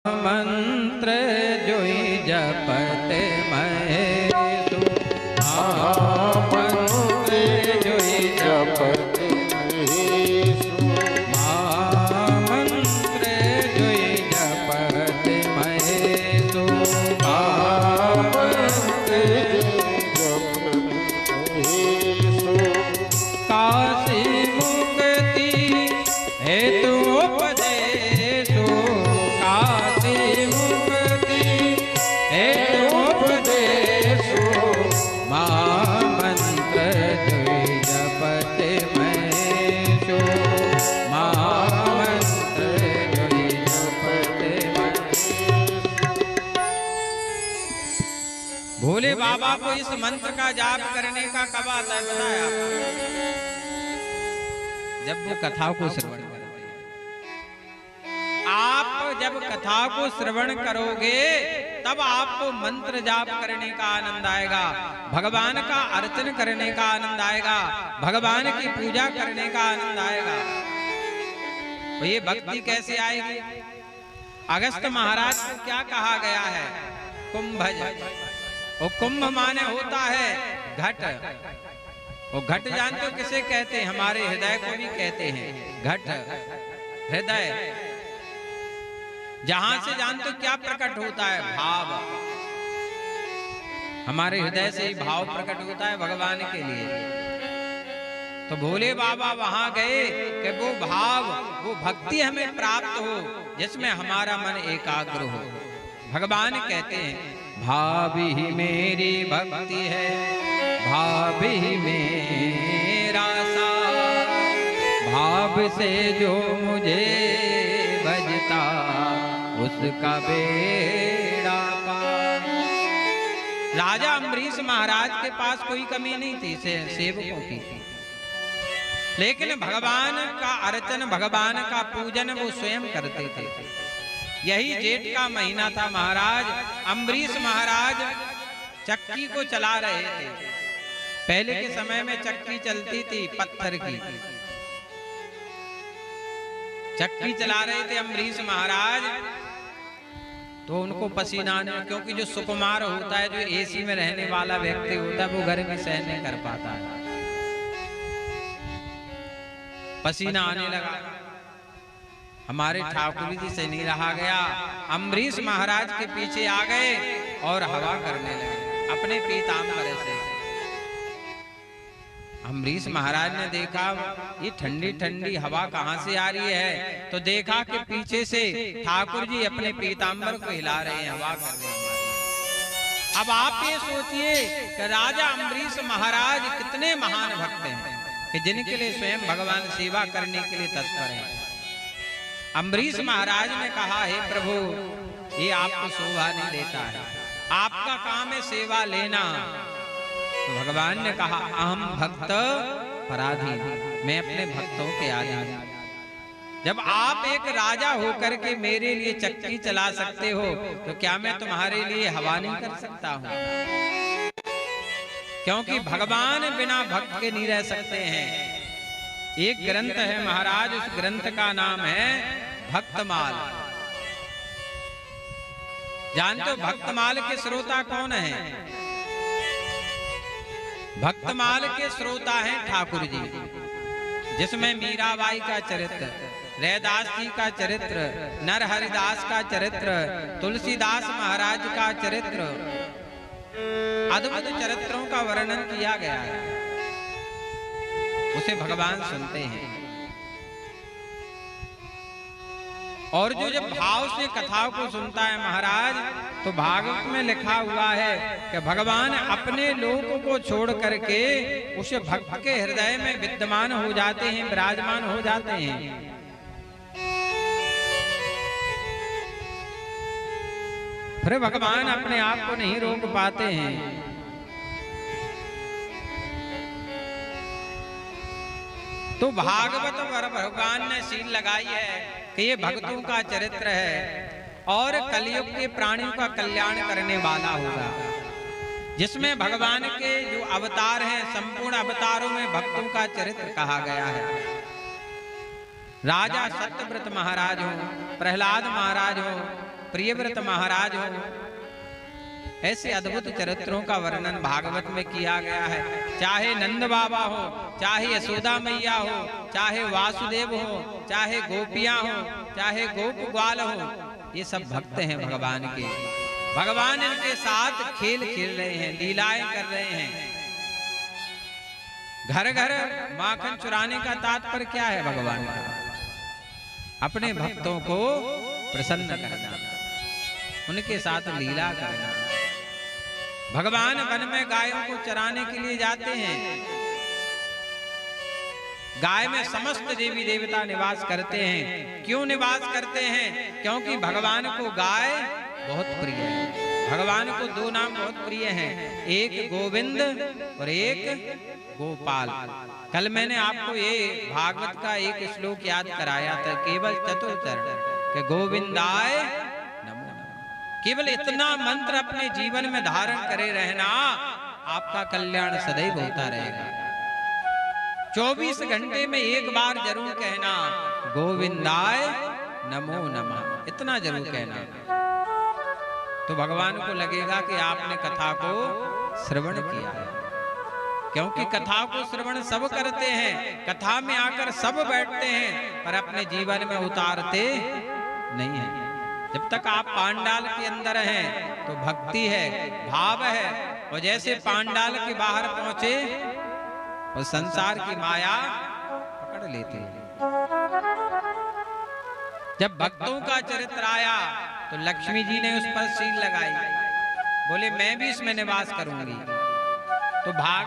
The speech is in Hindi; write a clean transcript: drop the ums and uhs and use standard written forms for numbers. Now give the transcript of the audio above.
मंत्र जोई जपत महेशु महामंत्र जोई जपत महेशु महामंत्र जोई जपत महेशु महामंत्र जपत महेशु काशी मुक्ति हेतु उपदेशु महामंत्र जोई जपत महेशु महामंत्र जोई जपत महेशु। भोले बाबा को इस मंत्र का जाप करने का कब आता है बताया जब वो कथाओं को श्रवण करें। आप जब कथा को श्रवण करोगे तब आपको मंत्र जाप करने का आनंद आएगा, भगवान का अर्चन करने का आनंद आएगा, भगवान की पूजा करने का आनंद आएगा। तो ये भक्ति कैसे आएगी? अगस्त महाराज को क्या कहा गया है? कुंभज। वो कुंभ माने होता है घट। वो घट जानते हो किसे कहते हैं? हमारे हृदय को भी कहते हैं घट, हृदय। जहां से जानते हो क्या प्रकट होता है? भाव। हमारे हृदय से ही भाव प्रकट होता है भगवान के लिए। तो भोले बाबा वहां गए कि वो भाव, वो भक्ति हमें प्राप्त हो जिसमें हमारा मन एकाग्र हो। भगवान कहते हैं भाव ही मेरी भक्ति है, भाव ही मेरा साथ, भाव से जो मुझे भजता उसका बेड़ा पार। राजा अम्बरीश महाराज के पास कोई कमी नहीं थी सेवकों की, लेकिन भगवान का अर्चन, भगवान का पूजन वो स्वयं करते थे। यही जेठ का महीना था। महाराज अम्बरीश महाराज चक्की को चला रहे थे। पहले के समय में चक्की चलती थी पत्थर की। चक्की चला रहे थे अम्बरीश महाराज, तो उनको पसीना आने, क्योंकि जो सुकुमार होता है, जो एसी में रहने वाला व्यक्ति होता है, वो गर्मी सहन नहीं कर पाता है। पसीना आने लगा। हमारे ठाकुर जी से नहीं रहा गया, अम्बरीश महाराज के पीछे आ गए और हवा करने लगे अपने पीताम्बर से। अम्बरीश महाराज ने देखा ये ठंडी ठंडी हवा कहां से आ रही है, तो देखा कि पीछे से ठाकुर जी अपने पीताम्बर को हिला रहे हैं, हवा कर रहे हैं। अब आप ये सोचिए कि राजा अम्बरीश महाराज कितने महान भक्त हैं कि जिनके लिए स्वयं भगवान सेवा करने के लिए तत्पर है। अम्बरीश महाराज ने कहा हे प्रभु, ये आपको शोभा नहीं देता है, आपका काम है सेवा लेना। तो भगवान ने कहा अहम भक्त पराधीन, मैं अपने भक्तों के अधीन। जब आप एक राजा होकर के मेरे लिए चक्की चला सकते हो, तो क्या मैं तुम्हारे लिए हवा नहीं कर सकता हूं? क्योंकि भगवान बिना भक्त के नहीं रह सकते हैं। एक ग्रंथ है महाराज, उस ग्रंथ का नाम है भक्तमाल। जानते हो भक्तमाल के श्रोता कौन है? भक्तमाल के श्रोता हैं ठाकुर जी, जिसमें मीराबाई का चरित्र, रैदास जी का चरित्र, नरहरिदास का चरित्र, तुलसीदास महाराज का चरित्र, अद्भुत चरित्रों का वर्णन किया गया है। उसे भगवान सुनते हैं। और जो जब भाव से कथाओं को सुनता है महाराज, तो भागवत में लिखा हुआ है कि भगवान अपने लोकों को छोड़ करके उस भक्त के हृदय में विद्यमान हो जाते हैं, विराजमान हो जाते हैं। फिर भगवान अपने आप को नहीं रोक पाते हैं। तो भागवत पर भगवान ने सील लगाई है कि ये भक्तों का चरित्र है और कलयुग के प्राणियों का कल्याण करने वाला होगा, जिसमें भगवान के जो अवतार हैं, संपूर्ण अवतारों में भक्तों का चरित्र कहा गया है। राजा सत्यव्रत महाराज हो, प्रहलाद महाराज हो, प्रियव्रत महाराज हो। ऐसे अद्भुत चरित्रों का वर्णन भागवत में किया गया है। चाहे नंद बाबा हो, चाहे यशोदा मैया हो, चाहे वासुदेव हो, चाहे गोपियां हो, चाहे गोप ग्वाल हो, ये सब भक्त हैं भगवान के। भगवान इनके साथ खेल खेल रहे हैं, लीलाएं कर रहे हैं। घर घर माखन चुराने का तात्पर्य क्या है भगवान का? अपने भक्तों को प्रसन्न करना, उनके साथ लीला करना। भगवान वन में गायों को चराने के लिए जाते हैं। गाय में समस्त देवी देवता निवास करते हैं। क्यों निवास करते हैं? क्योंकि भगवान को गाय बहुत प्रिय है। भगवान को दो नाम बहुत प्रिय हैं, एक गोविंद और एक गोपाल। कल मैंने आपको ये भागवत का एक श्लोक याद कराया था, केवल चतुर्थचरण के गोविंदाय नमो नमः। केवल इतना मंत्र अपने जीवन में धारण करे रहना, आपका कल्याण सदैव होता रहेगा। 24 घंटे में एक बार जरूर कहना गोविंदाय नमो नमः, इतना जरूर कहना। तो भगवान को लगेगा कि आपने कथा को श्रवण किया है। क्योंकि कथा को श्रवण सब करते हैं, कथा में आकर सब बैठते हैं, पर अपने जीवन में उतारते नहीं है। जब तक आप पांडाल के अंदर हैं तो भक्ति है, भाव है, और जैसे पांडाल के बाहर पहुंचे और संसार की माया पकड़ लेते हैं। जब भक्तों का चरित्र आया तो लक्ष्मी जी ने उस पर सील लगाई, बोले मैं भी इसमें निवास करूंगी। तो भाग